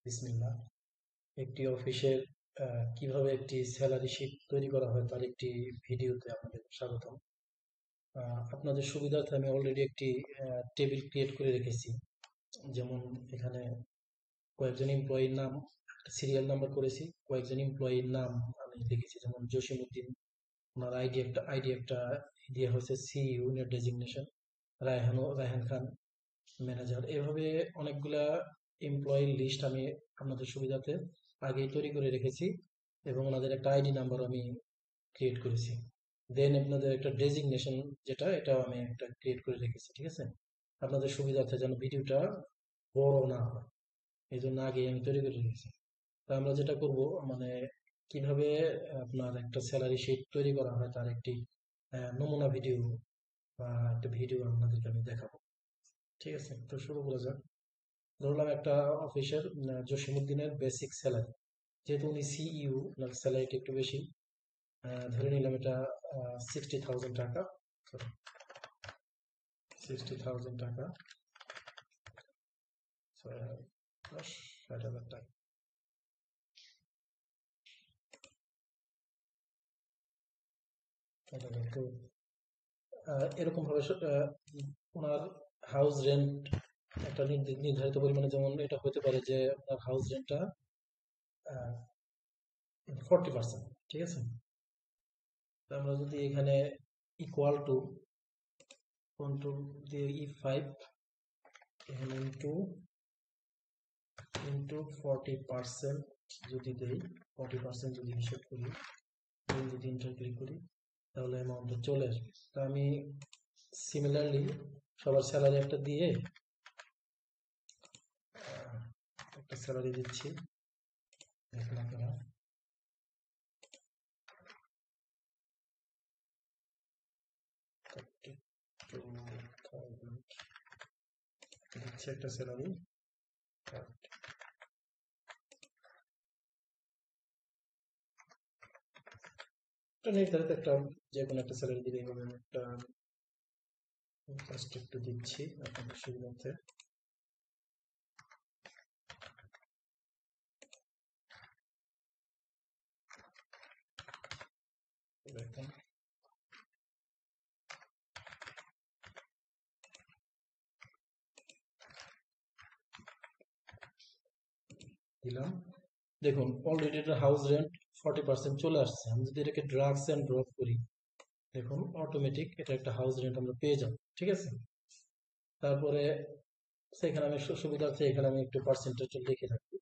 বিসমিল্লাহ। একটি অফিসের কিভাবে একটি স্যালারি শিট তৈরি করা হয় তার একটি ভিডিওতে আপনাদের স্বাগতম। আপনাদের সুবিধার্থে আমি অলরেডি একটি টেবিল ক্রিয়েট করে রেখেছি। যেমন এখানে কয়েকজন এমপ্লয়ির নাম, একটা সিরিয়াল নাম্বার করেছি, কয়েকজন এমপ্লয়ির নাম আমি লিখেছি, যেমন জসিমউদ্দিন, ওনার আইডি একটা দেওয়া হয়েছে, সি ইউনিট ডেজিগনেশন, রায়হান খান ম্যানেজার। এভাবে অনেকগুলা এমপ্লয়ির লিস্ট আমি আপনাদের সুবিধাতে আগেই তৈরি করে রেখেছি, এবং ওনাদের একটা আইডি নাম্বার আমি ক্রিয়েট করেছি। দেন আপনাদের একটা ডেজিগনেশন, যেটা এটাও আমি একটা ক্রিয়েট করে রেখেছি, ঠিক আছে? আপনাদের সুবিধার্থে যেন ভিডিওটা বড় না হয়, এই জন্য আগে আমি তৈরি করে রেখেছি। তা আমরা যেটা করব, মানে কিভাবে আপনার একটা স্যালারি শিট তৈরি করা হয় তার একটি নমুনা ভিডিও বা একটা ভিডিও আপনাদেরকে আমি দেখাবো, ঠিক আছে? তো শুরু করা যাক। ধরলাম একটা অফিসের জসিমউদ্দিনের বেসিক স্যালারি, যেহেতু উনি সিইও, ওনার স্যালারিটা একটু বেশি। ধরে নিলাম এটা 60,000 টাকা, 60,000 টাকা, 60,000 টাকা। তো এরকম ভাবে ওনার হাউস রেন্ট একটা নির্ধারিত পরিমাণে, যেমন এটা হতে পারে যে আপনার হাউস রেন্টটা 40%, ঠিক আছে? তো আমরা যদি এখানে ইকুয়াল টু কন্ট্রোল দিয়ে E5, এখানে ইন্টু 40% যদি দেই, 40% যদি হিসাব করি, যদি ইন্টার ক্লিক করি, তাহলে অ্যামাউন্টটা চলে আসবে। তা আমি সিমিলারলি সবার স্যালারি একটা দিয়ে একটা স্যালারি দিচ্ছি, দেখুন আপনারা। 32,000 দিচ্ছে একটা স্যালারি। একটা নির্ধারিত একটা, যে কোনো একটা স্যালারি দিলেই হবে। একটা ফার্স্ট একটু দিচ্ছি আপনাদের সুবিধার্থে। দেখুন, দিলাম। দেখুন অলরেডি এটা হাউস রেন্ট 40% চলে আসছে। আমি যদি এটাকে ড্রাগস এন্ড ড্রপ করি, দেখুন অটোমেটিক এটা একটা হাউস রেন্ট আমরা পেয়ে যাব, ঠিক আছে? তারপরে সেখানে আমি সুবিধার্থে এখানে আমি একটু পার্সেন্টেজ লিখে রাখবো,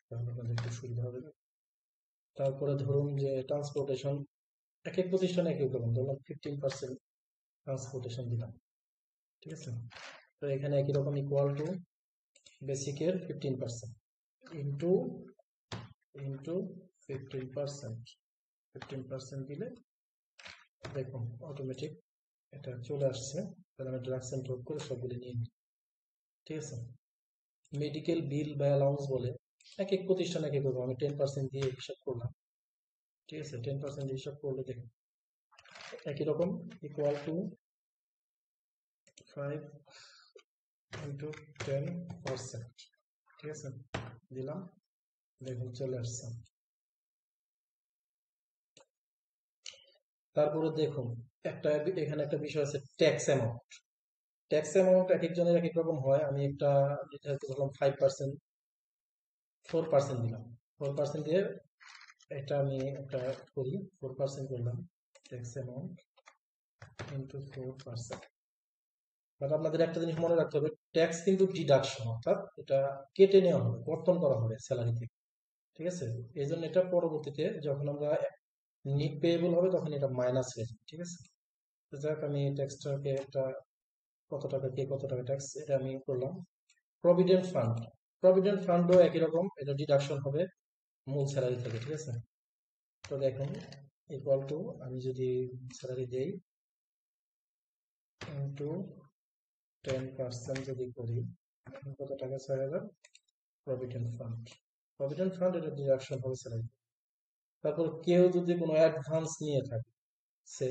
তাহলে আপনাদের একটু সুবিধা হবে। তারপরে ধরুন যে ট্রান্সপোর্টেশন, এক এক প্রতিষ্ঠানে এক এক রকম, ধরুন 15% ট্রান্সপোর্টেশন দিলাম, ঠিক আছে? তো এখানে একই রকম ইকুয়াল টু বেসিকের 15% ইন্টু ইন্টু 15%, 15% দিলে দেখুন অটোমেটিক এটা চলে আসছে। তাহলে আমি ড্রাগস এন্ড ড্রপ করে সবগুলো নিয়ে নিই, ঠিক আছে? মেডিকেল বিল বা অ্যালাউন্স বলে, এক এক প্রতিষ্ঠান এক এক রকম। আমি 10% দিয়ে হিসাব করলাম, ঠিক আছে? 10% হিসাব করলে দেখুন একই রকম, ইকুয়াল টু 5 ইন্টু 10%, ঠিক আছে? দিলাম, দেখুন চলে আসছে। তারপরে দেখুন একটা, এখানে একটা বিষয় আছে, ট্যাক্স অ্যামাউন্ট। ট্যাক্স অ্যামাউন্ট এক একজনের এক এক রকম হয়। আমি একটা নির্ধারিত করলাম 5%, 4% দিলাম। 4% দিয়ে এটা আমি একটা করি, 4% করলাম ট্যাক্স অ্যামাউন্ট ইন্টু 4%। বাট আপনাদের একটা জিনিস মনে রাখতে হবে, ট্যাক্স কিন্তু ডিডাকশন, অর্থাৎ এটা কেটে নেওয়া হবে, কর্তন করা হবে স্যালারি থেকে, ঠিক আছে? এই জন্য এটা পরবর্তীতে যখন আমরা নিট পেয়েবল হবে তখন এটা মাইনাস হয়ে যাবে, ঠিক আছে? তো যাক, আমি ট্যাক্সটাকে একটা কত টাকা কে কত টাকা ট্যাক্স, এটা আমি করলাম। প্রভিডেন্ট ফান্ড, প্রভিডেন্ট ফান্ডও একই রকম, এটা ডিডাকশন হবে মূল স্যালারি থেকে, ঠিক আছে? তো দেখুন ইকুয়াল টু, আমি যদি স্যালারি দেই ইন্টু 10% যদি করি, কত টাকা? 6,000। প্রভিডেন্ট ফান্ড, প্রভিডেন্ট ফান্ড এটা ডিডাকশন হবে স্যালারি। তারপর কেউ যদি কোনো অ্যাডভান্স নিয়ে থাকে, সে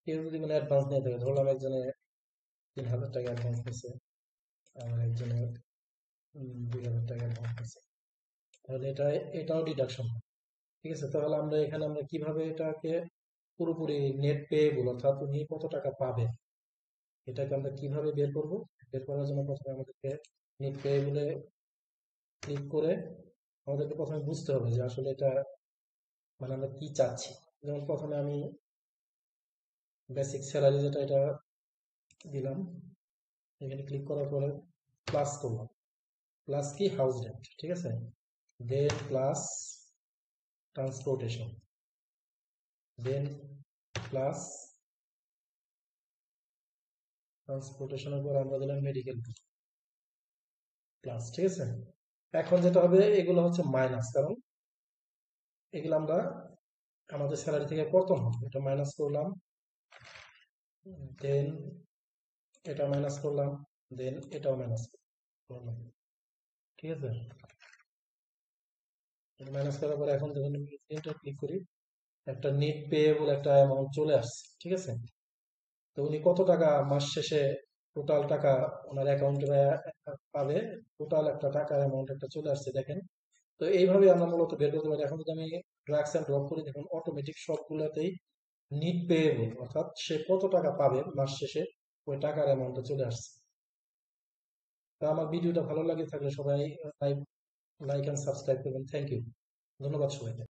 কেউ যদি কোনো অ্যাডভান্স নিয়ে থাকে, ধরলাম একজনে 3,000 টাকা অ্যাডভান্স নিয়েছে, আর একজনে 2,000 টাকা অ্যামাউন্ট আছে, তাহলে এটাও ডিডাকশন। ঠিক আছে, তাহলে আমরা কিভাবে এটাকে পুরোপুরি নেট পেয়েবল অর্থাৎ উনি কত টাকা পাবে এটাকে আমরা কিভাবে বের করব? বের করার জন্য প্রথমে আমাদেরকে নেট পেয়েবলে ক্লিক করে আমাদেরকে প্রথমে বুঝতে হবে যে আসলে এটা মানে আমরা কি চাচ্ছি। যেমন প্রথমে আমি বেসিক স্যালারি যেটা এটা দিলাম, এখানে ক্লিক করার পরে প্লাস করলাম, প্লাস কি হাউস রেন্ট, ঠিক আছে, দেন প্লাস ট্রান্সপোর্টেশন, দেন প্লাস ট্রান্সপোর্টেশনের পর আমরা দিলাম মেডিকেল প্লাস, ঠিক আছে। এখন যেটা হবে এগুলো হচ্ছে মাইনাস, কারণ এগুলো আমরা আমাদের স্যালারি থেকে কর্তন হবে, এটা মাইনাস করলাম, দেন এটা মাইনাস করলাম, দেন এটাও মাইনাস করলাম, ঠিক আছে। মাইনাস করার পরে এখন যখন আমি এন্টার ক্লিক করি একটা নেট পেয়েবল একটা অ্যামাউন্ট চলে আসছে, ঠিক আছে। তো উনি কত টাকা মাস শেষে টোটাল টাকা ওনার অ্যাকাউন্টে পাবে, টোটাল একটা টাকার অ্যামাউন্ট একটা চলে আসছে দেখেন। তো এইভাবে আমরা মূলত বের করতে পারি। এখন যদি আমি ড্রাগস অ্যান্ড ড্রপ করি দেখুন অটোমেটিক সবগুলোতেই নিট পেয়েবল অর্থাৎ সে কত টাকা পাবে মাস শেষে ওই টাকার অ্যামাউন্টটা চলে আসছে। তো আমার ভিডিওটা ভালো লাগে থাকলে সবাই লাইক লাইক অ্যান্ড সাবস্ক্রাইব করবেন। থ্যাংক ইউ, ধন্যবাদ সবাইকে।